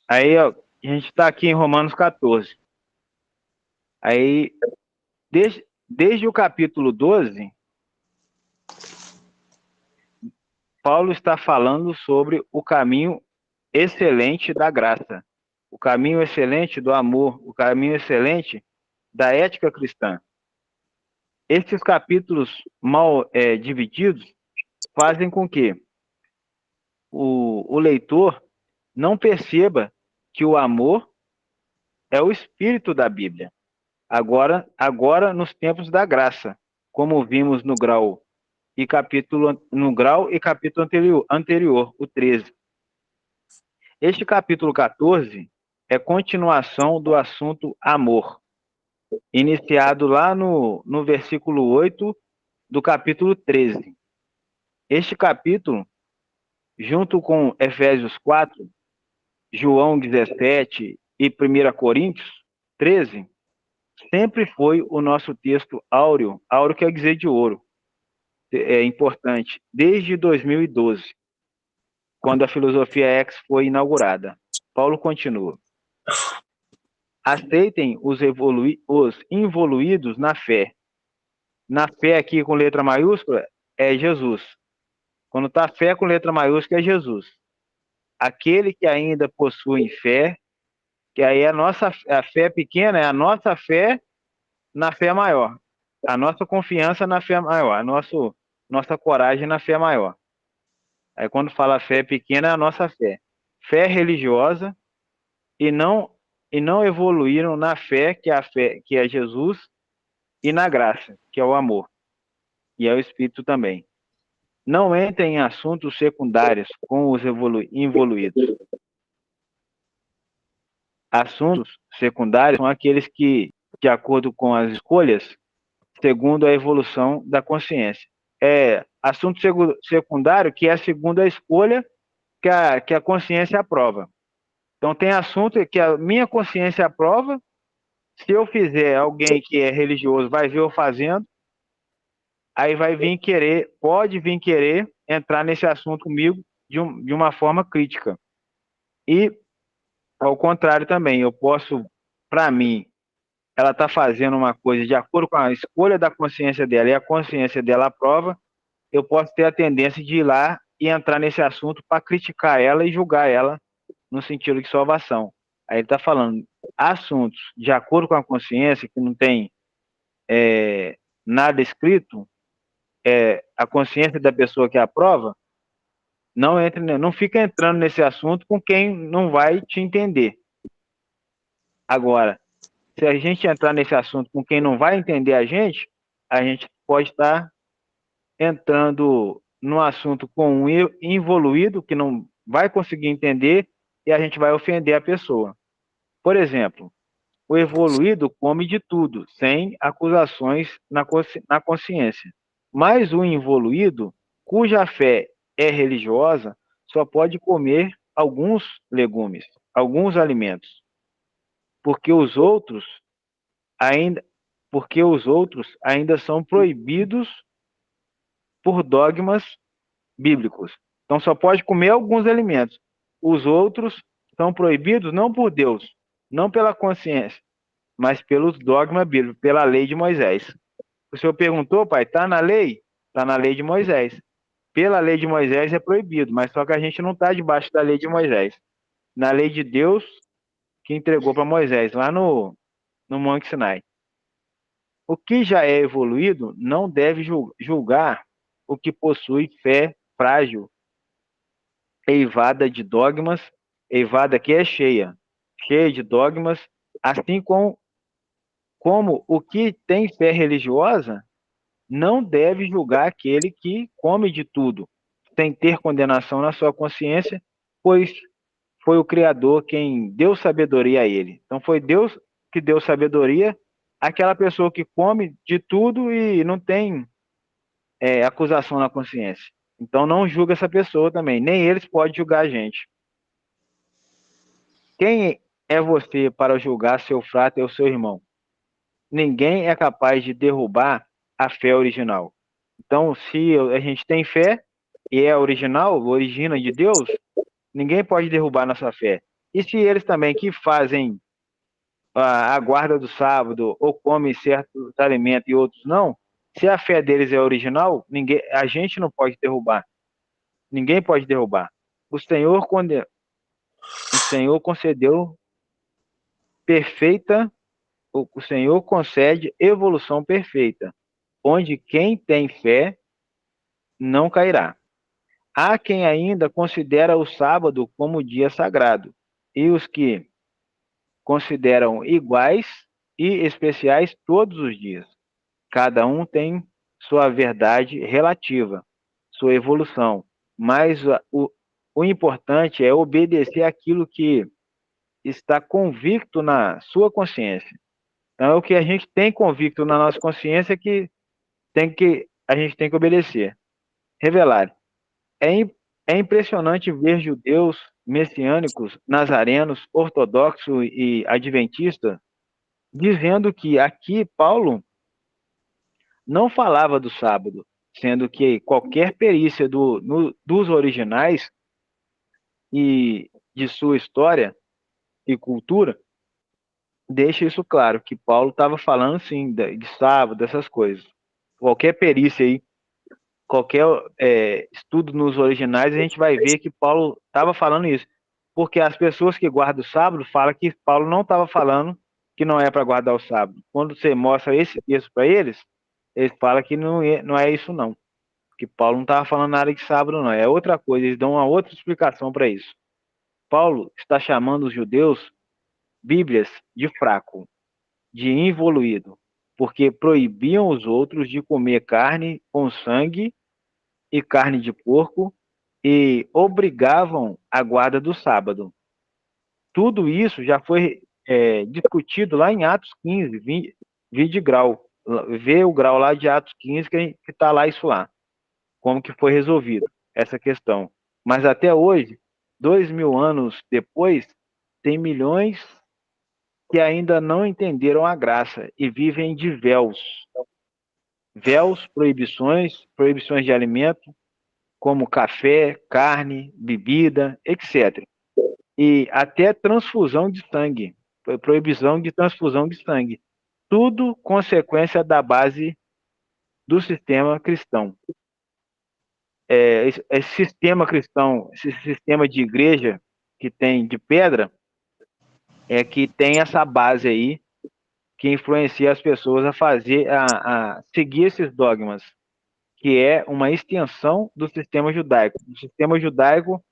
Aí, ó, a gente está aqui em Romanos 14. Aí, desde o capítulo 12, Paulo está falando sobre o caminho excelente da graça, o caminho excelente do amor, o caminho excelente da ética cristã. Esses capítulos mal divididos fazem com que o leitor não perceba que o amor é o espírito da Bíblia. Agora nos tempos da graça, como vimos no grau e capítulo anterior, o 13. Este capítulo 14 é continuação do assunto amor, iniciado lá no versículo 8 do capítulo 13. Este capítulo, junto com Efésios 4, João 17 e 1 Coríntios 13, sempre foi o nosso texto áureo, áureo quer dizer de ouro, é importante, desde 2012, quando a Filosofia X foi inaugurada. Paulo continua. Aceitem os involuídos na fé. Na fé aqui com letra maiúscula é Jesus. Quando está fé com letra maiúscula é Jesus. Aquele que ainda possui fé, que aí a fé pequena é a nossa fé na fé maior. A nossa confiança na fé maior. Nossa coragem na fé maior. Aí quando fala fé pequena é a nossa fé. Fé religiosa e não evoluíram na fé, que é Jesus, e na graça, que é o amor, e é o Espírito também. Não entrem em assuntos secundários com os involuídos. Assuntos secundários são aqueles que, de acordo com as escolhas, segundo a evolução da consciência. É assunto secundário que é segundo a escolha que a consciência aprova. Então, tem assunto que a minha consciência aprova. Se eu fizer, alguém que é religioso vai ver eu fazendo, aí pode vir querer entrar nesse assunto comigo de uma forma crítica. E, ao contrário também, eu posso, para mim, ela está fazendo uma coisa de acordo com a escolha da consciência dela e a consciência dela aprova, eu posso ter a tendência de ir lá e entrar nesse assunto para criticar ela e julgar ela no sentido de salvação. Aí ele está falando assuntos de acordo com a consciência, que não tem nada escrito, a consciência da pessoa que aprova, não fica entrando nesse assunto com quem não vai te entender. Agora, se a gente entrar nesse assunto com quem não vai entender a gente pode estar entrando no assunto com um involuído que não vai conseguir entender e a gente vai ofender a pessoa. Por exemplo, o evoluído come de tudo, sem acusações na consciência. Mas o involuído, cuja fé é religiosa, só pode comer alguns legumes, alguns alimentos, porque os outros ainda, porque os outros ainda são proibidos por dogmas bíblicos. Então só pode comer alguns alimentos. Os outros são proibidos não por Deus, não pela consciência, mas pelos dogmas bíblicos, pela lei de Moisés. O senhor perguntou, pai, está na lei? Está na lei de Moisés. Pela lei de Moisés é proibido, mas só que a gente não está debaixo da lei de Moisés. Na lei de Deus que entregou para Moisés, lá no Monte Sinai. O que já é evoluído não deve julgar o que possui fé frágil, eivada de dogmas, eivada que é cheia de dogmas, assim como o que tem fé religiosa não deve julgar aquele que come de tudo, sem ter condenação na sua consciência, pois foi o Criador quem deu sabedoria a ele. Então foi Deus que deu sabedoria àquela pessoa que come de tudo e não tem acusação na consciência. Então não julga essa pessoa também, nem eles podem julgar a gente. Quem é você para julgar seu fraco ou seu irmão? Ninguém é capaz de derrubar a fé original. Então, se a gente tem fé e é original, origina de Deus, ninguém pode derrubar nossa fé. E se eles também que fazem a guarda do sábado ou comem certos alimentos e outros não, se a fé deles é original, a gente não pode derrubar. Ninguém pode derrubar. O Senhor, o Senhor concedeu perfeita, o Senhor concede evolução perfeita, onde quem tem fé não cairá. Há quem ainda considera o sábado como dia sagrado, e os que consideram iguais e especiais todos os dias. Cada um tem sua verdade relativa, sua evolução, mas o importante é obedecer aquilo que está convicto na sua consciência. Então, é o que a gente tem convicto na nossa consciência que a gente tem que obedecer. Revelar. É impressionante ver judeus messiânicos, nazarenos, ortodoxos e adventistas dizendo que aqui Paulo não falava do sábado, sendo que qualquer perícia dos originais e de sua história e cultura deixa isso claro, que Paulo estava falando sim de sábado, dessas coisas. Qualquer perícia aí, qualquer estudo nos originais, a gente vai ver que Paulo estava falando isso. Porque as pessoas que guardam o sábado falam que Paulo não estava falando que não é para guardar o sábado. Quando você mostra esse texto para eles, eles falam que não é isso não. Que Paulo não estava falando nada de sábado, não. É outra coisa, eles dão uma outra explicação para isso. Paulo está chamando os judeus, bíblias, de fraco, de involuído, porque proibiam os outros de comer carne com sangue e carne de porco e obrigavam a guarda do sábado. Tudo isso já foi discutido lá em Atos 15, 20 grau. Vê o grau lá de Atos 15 que está lá isso lá. Como que foi resolvido essa questão. Mas até hoje, 2000 anos depois, tem milhões que ainda não entenderam a graça e vivem de véus. Véus, proibições de alimento, como café, carne, bebida, etc. E até transfusão de sangue, proibição de transfusão de sangue. Tudo consequência da base do sistema cristão. Esse sistema cristão, esse sistema de igreja que tem de pedra, é que tem essa base aí que influencia as pessoas a seguir esses dogmas, que é uma extensão do sistema judaico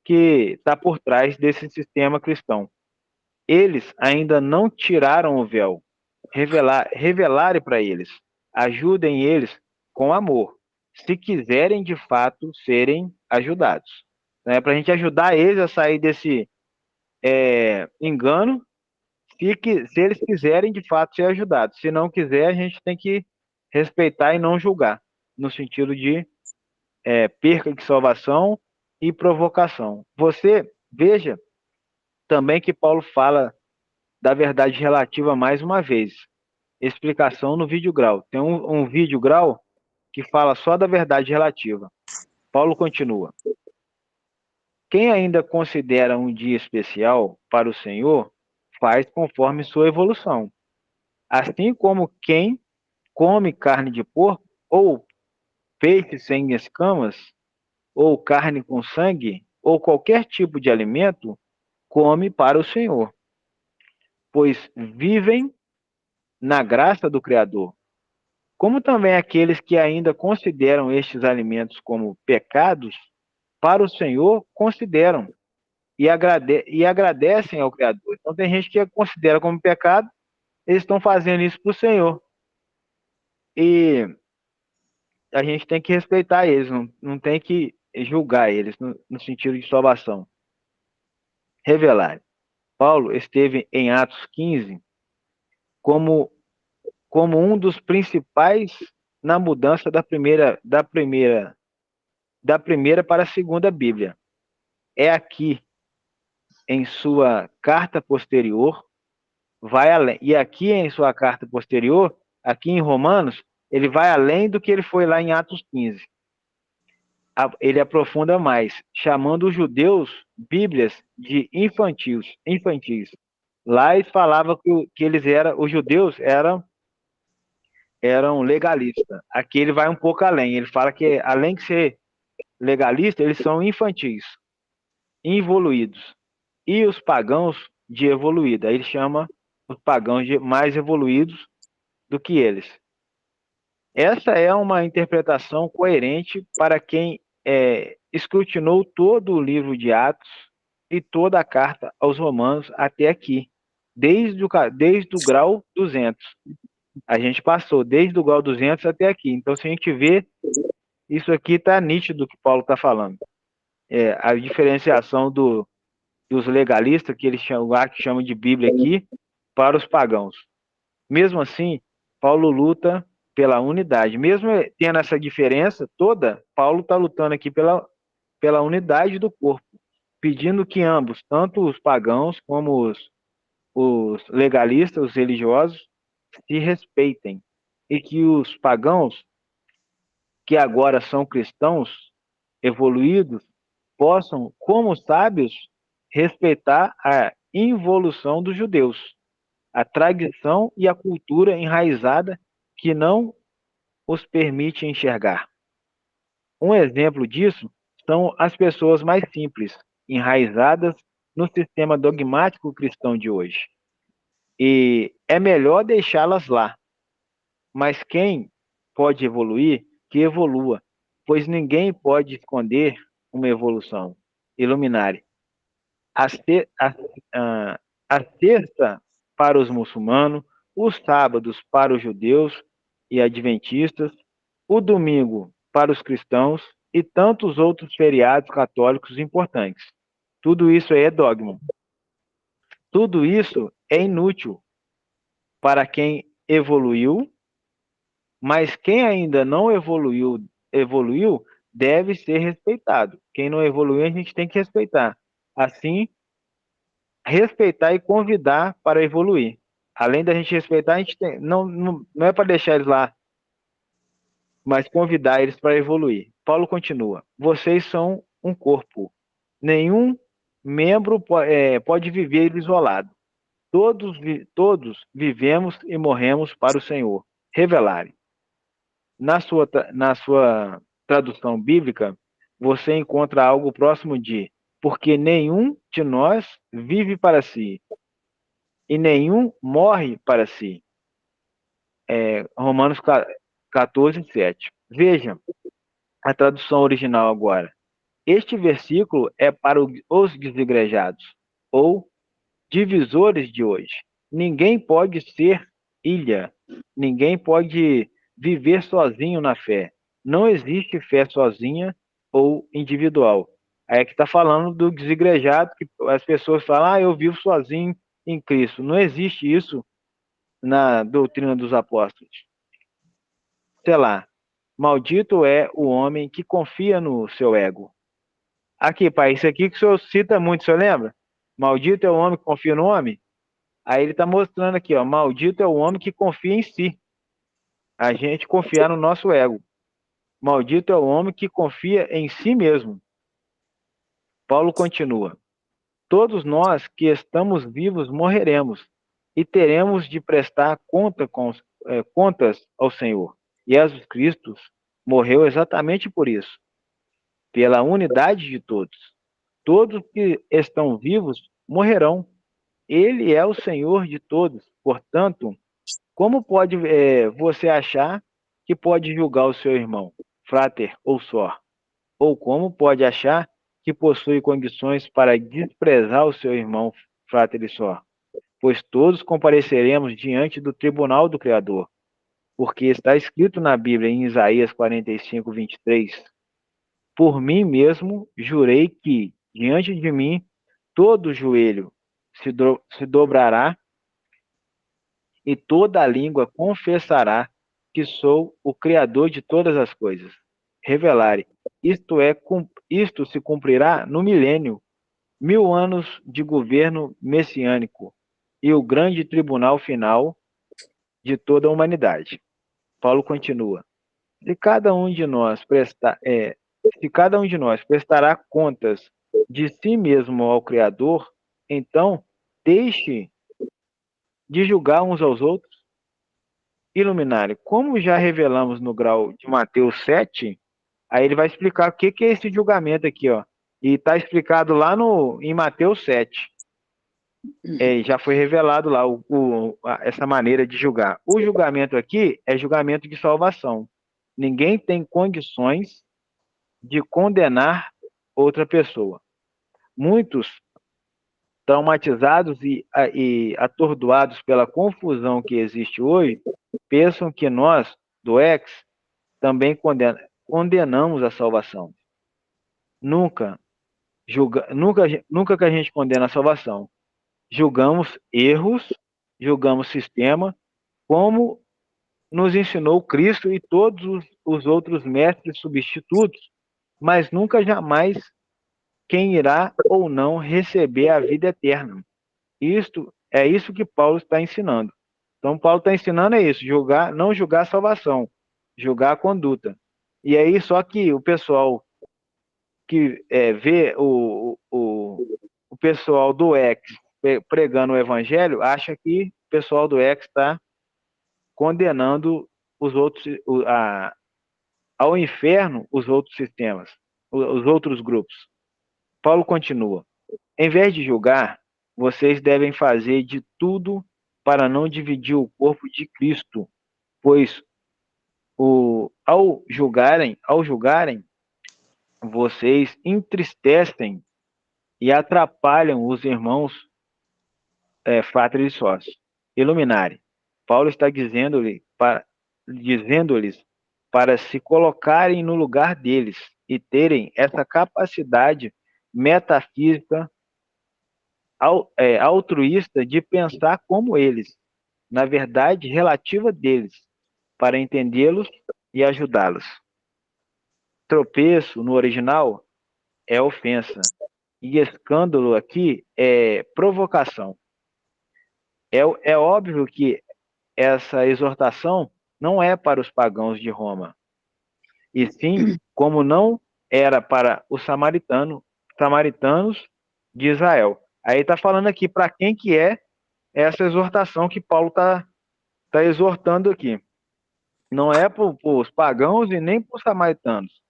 que está por trás desse sistema cristão. Eles ainda não tiraram o véu. Revelarem para eles. Ajudem eles com amor, se quiserem de fato serem ajudados. Né? Para a gente ajudar eles a sair desse engano, se eles quiserem de fato ser ajudados. Se não quiser, a gente tem que respeitar e não julgar, no sentido de perca de salvação e provocação. Você veja também que Paulo fala da verdade relativa mais uma vez. Explicação no vídeo grau. Tem um vídeo grau que fala só da verdade relativa. Paulo continua. Quem ainda considera um dia especial para o Senhor, faz conforme sua evolução. Assim como quem come carne de porco, ou peixe sem escamas, ou carne com sangue, ou qualquer tipo de alimento, come para o Senhor, pois vivem na graça do Criador. Como também aqueles que ainda consideram estes alimentos como pecados, para o Senhor consideram e agradecem ao Criador. Então tem gente que considera como pecado, eles estão fazendo isso para o Senhor. E a gente tem que respeitar eles, não tem que julgar eles no sentido de salvação. Revelar. Paulo esteve em Atos 15 como um dos principais na mudança da primeira para a segunda Bíblia. É aqui em sua carta posterior, vai além. E aqui em sua carta posterior, aqui em Romanos, ele vai além do que ele foi lá em Atos 15. ele aprofunda mais, chamando os judeus Bíblias de infantis. Lá eles falavam que eles eram, os judeus eram legalistas. Aqui ele vai um pouco além. Ele fala que além de ser legalista, eles são infantis, involuídos. E os pagãos de evoluída. Ele chama os pagãos de mais evoluídos do que eles. Essa é uma interpretação coerente para quem escrutinou todo o livro de Atos e toda a carta aos Romanos até aqui, desde o grau 200. A gente passou desde o grau 200 até aqui. Então, se a gente vê, isso aqui está nítido do que Paulo está falando. A diferenciação dos legalistas, que eles chamam de Bíblia aqui, para os pagãos. Mesmo assim, Paulo luta pela unidade. Mesmo tendo essa diferença toda, Paulo está lutando aqui pela unidade do corpo, pedindo que ambos, tanto os pagãos como os legalistas, os religiosos, se respeitem. E que os pagãos, que agora são cristãos evoluídos, possam, como sábios, respeitar a involução dos judeus, a tradição e a cultura enraizada que não os permite enxergar. Um exemplo disso são as pessoas mais simples, enraizadas no sistema dogmático cristão de hoje. E é melhor deixá-las lá. Mas quem pode evoluir, que evolua, pois ninguém pode esconder uma evolução. Iluminare. A, a sexta para os muçulmanos, os sábados para os judeus e adventistas, o domingo para os cristãos e tantos outros feriados católicos importantes. Tudo isso aí é dogma. Tudo isso é inútil para quem evoluiu, mas quem ainda não evoluiu deve ser respeitado. Quem não evoluiu, a gente tem que respeitar. Assim, respeitar e convidar para evoluir. Além da gente respeitar, a gente tem, não é para deixar eles lá, mas convidar eles para evoluir. Paulo continua: vocês são um corpo. Nenhum membro pode viver isolado. Todos vivemos e morremos para o Senhor. Revelare. Na sua tradução bíblica, você encontra algo próximo de porque nenhum de nós vive para si e nenhum morre para si. Romanos 14, 7. Veja a tradução original agora. Este versículo é para os desigrejados, ou divisores de hoje. Ninguém pode ser ilha, ninguém pode viver sozinho na fé. Não existe fé sozinha ou individual. Aí é que está falando do desigrejado, que as pessoas falam, eu vivo sozinho em Cristo. Não existe isso na doutrina dos apóstolos. Sei lá, maldito é o homem que confia no seu ego. Aqui, pai, isso aqui que o senhor cita muito, o senhor lembra? Maldito é o homem que confia no homem? Aí ele está mostrando aqui, ó, maldito é o homem que confia em si. A gente confiar no nosso ego. Maldito é o homem que confia em si mesmo. Paulo continua: todos nós que estamos vivos morreremos e teremos de prestar contas ao Senhor. E Jesus Cristo morreu exatamente por isso, pela unidade de todos. Todos que estão vivos morrerão. Ele é o Senhor de todos. Portanto, como pode você achar que pode julgar o seu irmão, frater ou sor? Ou como pode achar que possui condições para desprezar o seu irmão, frater e sor? Pois todos compareceremos diante do tribunal do Criador. Porque está escrito na Bíblia, em Isaías 45, 23, por mim mesmo jurei que, diante de mim, todo joelho se dobrará e toda a língua confessará que sou o Criador de todas as coisas. Revelare. Isto se cumprirá no milênio, 1000 anos de governo messiânico e o grande tribunal final de toda a humanidade. Paulo continua: se cada um de nós se cada um de nós prestará contas de si mesmo ao Criador, então deixe de julgar uns aos outros. Iluminário, como já revelamos no grau de Mateus 7, aí ele vai explicar o que é esse julgamento aqui, ó. E está explicado lá em Mateus 7. Já foi revelado lá essa maneira de julgar. O julgamento aqui é julgamento de salvação. Ninguém tem condições de condenar outra pessoa. Muitos, traumatizados e atordoados pela confusão que existe hoje, pensam que nós, do ex, também condenamos a salvação. Nunca, nunca que a gente condena a salvação. Julgamos erros, julgamos sistema, como nos ensinou Cristo e todos os outros mestres substitutos, mas nunca jamais quem irá ou não receber a vida eterna. É isso que Paulo está ensinando. Então, Paulo está ensinando isso, não julgar a salvação, julgar a conduta. E aí, só que o pessoal que vê o pessoal do ex pregando o evangelho, acha que o pessoal do ex está condenando os outros, ao inferno os outros sistemas, os outros grupos. Paulo continua: em vez de julgar, vocês devem fazer de tudo para não dividir o corpo de Cristo, pois ao julgarem, vocês entristecem e atrapalham os irmãos fratres e sócios. Iluminare. Paulo está dizendo-lhes para se colocarem no lugar deles e terem essa capacidade metafísica altruísta de pensar como eles, na verdade relativa deles, para entendê-los e ajudá-los. Tropeço, no original, é ofensa. E escândalo aqui é provocação. É óbvio que essa exortação não é para os pagãos de Roma, e sim, como não era para os samaritanos de Israel. Aí está falando aqui para quem que é essa exortação que Paulo está exortando aqui. Não é para os pagãos e nem para os samaritanos.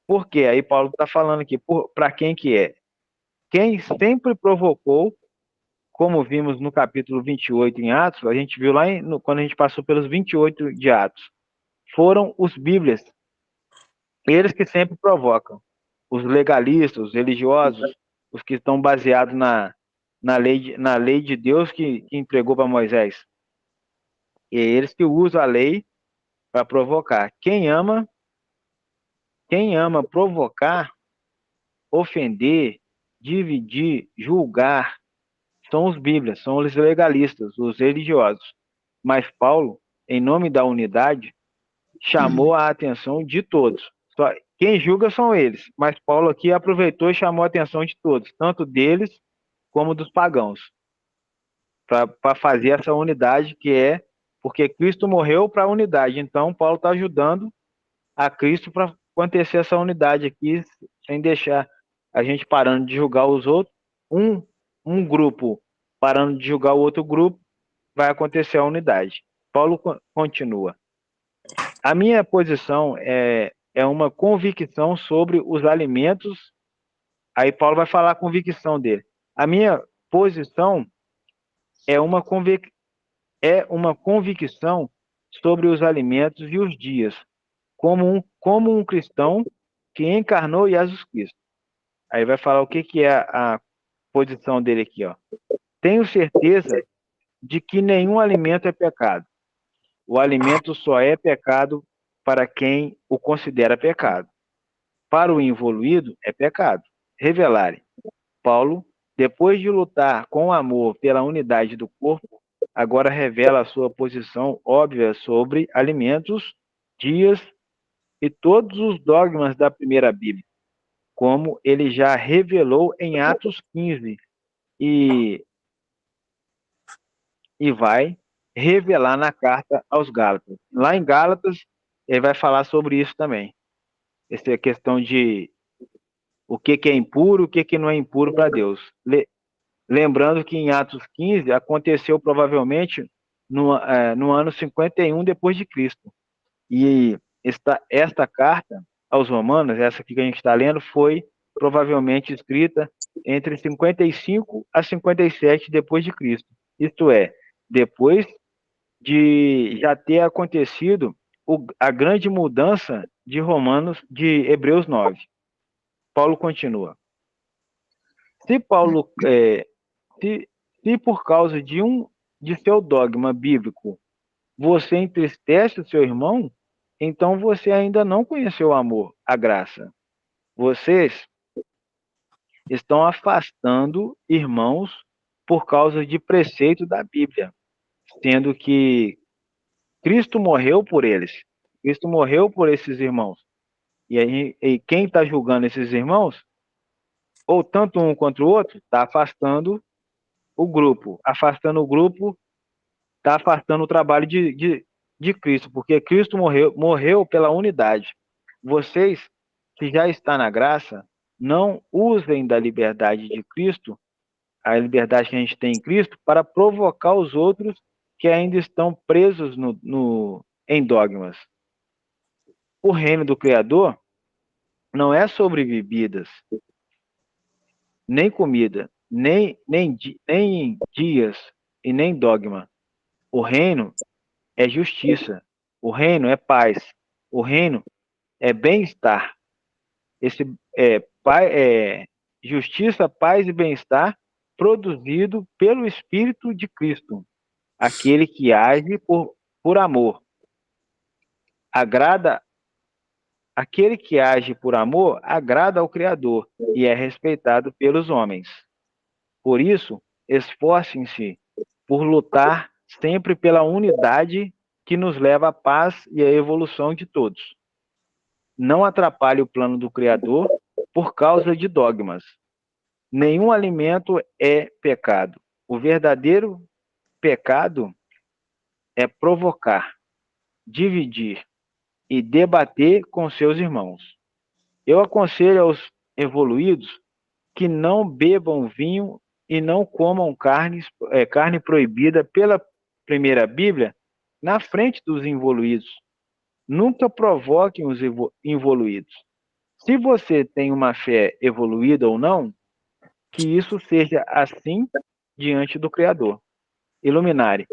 Por quê? Aí Paulo está falando aqui para quem que é. Quem sempre provocou, como vimos no capítulo 28 em Atos, a gente viu lá quando a gente passou pelos 28 de Atos, foram os bíblias. Eles que sempre provocam. Os legalistas, os religiosos, os que estão baseados na lei de Deus que entregou para Moisés. E é eles que usam a lei para provocar. Quem ama provocar, ofender, dividir, julgar, são os bíblias, são os legalistas, os religiosos. Mas Paulo, em nome da unidade, chamou a atenção de todos. Quem julga são eles, mas Paulo aqui aproveitou e chamou a atenção de todos, tanto deles como dos pagãos, para fazer essa unidade que é, porque Cristo morreu para a unidade, então Paulo está ajudando a Cristo para acontecer essa unidade aqui, sem deixar a gente parando de julgar os outros, um grupo parando de julgar o outro grupo, vai acontecer a unidade. Paulo continua. A minha posição é uma convicção sobre os alimentos. Aí Paulo vai falar a convicção dele. A minha posição é uma convicção sobre os alimentos e os dias, como um cristão que encarnou Jesus Cristo. Aí vai falar o que é a posição dele aqui, ó. Tenho certeza de que nenhum alimento é pecado. O alimento só é pecado para quem o considera pecado. Para o involuído, é pecado. Revelare. Paulo, depois de lutar com amor pela unidade do corpo, agora revela a sua posição óbvia sobre alimentos, dias e todos os dogmas da primeira Bíblia, como ele já revelou em Atos 15 e vai revelar na carta aos Gálatas. Lá em Gálatas, ele vai falar sobre isso também. Essa é a questão de o que é impuro, o que não é impuro para Deus. Lembrando que em Atos 15 aconteceu provavelmente no ano 51 depois de Cristo. E esta carta aos Romanos, essa aqui que a gente está lendo, foi provavelmente escrita entre 55 a 57 depois de Cristo. Isto é, depois de já ter acontecido a grande mudança de Hebreus 9. Paulo continua. Se Paulo, se, se por causa de seu dogma bíblico você entristece o seu irmão, então você ainda não conheceu o amor, a graça. Vocês estão afastando irmãos por causa de preceito da Bíblia, sendo que Cristo morreu por eles. Cristo morreu por esses irmãos. E quem está julgando esses irmãos, ou tanto um quanto o outro, está afastando o grupo. Afastando o grupo, está afastando o trabalho de Cristo, porque Cristo morreu pela unidade. Vocês, que já estão na graça, não usem da liberdade de Cristo, a liberdade que a gente tem em Cristo, para provocar os outros que ainda estão presos em dogmas. O reino do Criador não é sobre bebidas, nem comida, nem dias e nem dogma. O reino é justiça, o reino é paz, o reino é bem-estar. Esse justiça, paz e bem-estar produzido pelo Espírito de Cristo, aquele que age por amor. Agrada aquele que age por amor agrada ao Criador e é respeitado pelos homens. Por isso, esforcem-se por lutar sempre pela unidade que nos leva à paz e à evolução de todos. Não atrapalhe o plano do Criador por causa de dogmas. Nenhum alimento é pecado. O verdadeiro pecado é provocar, dividir e debater com seus irmãos. Eu aconselho aos evoluídos que não bebam vinho e não comam carne proibida pela primeira Bíblia na frente dos involuídos. Nunca provoquem os involuídos. Se você tem uma fé evoluída ou não, que isso seja assim diante do Criador. Iluminare.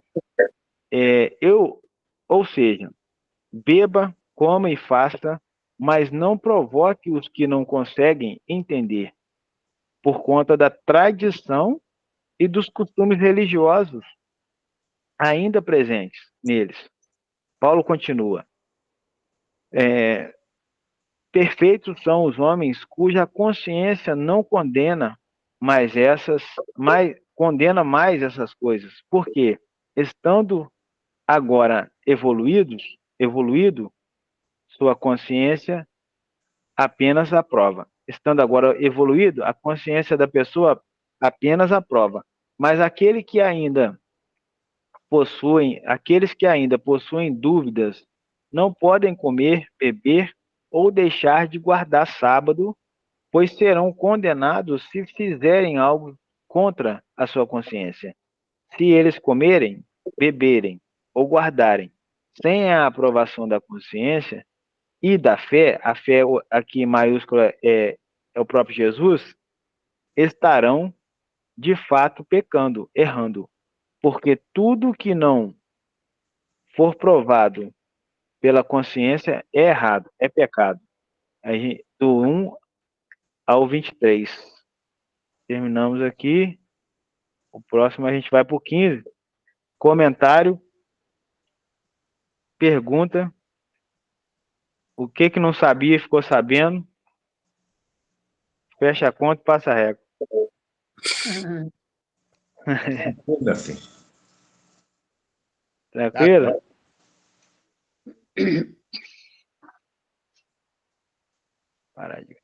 Ou seja, beba, coma e faça, mas não provoque os que não conseguem entender, por conta da tradição e dos costumes religiosos ainda presentes neles. Paulo continua. Perfeitos são os homens cuja consciência não condena condena mais essas coisas. Porque estando agora evoluído, sua consciência apenas aprova. Estando agora evoluído, a consciência da pessoa apenas aprova. Mas aqueles que ainda possuem dúvidas, não podem comer, beber ou deixar de guardar sábado, pois serão condenados se fizerem algo contra a sua consciência. Se eles comerem, beberem ou guardarem sem a aprovação da consciência e da fé, a fé aqui em maiúscula é o próprio Jesus, estarão de fato pecando, errando, porque tudo que não for provado pela consciência é errado, é pecado. Do 1 ao 23. Terminamos aqui. O próximo a gente vai para o 15. Comentário, pergunta, o que não sabia e ficou sabendo. Fecha a conta e passa a régua. Assim. Tranquilo? Parar de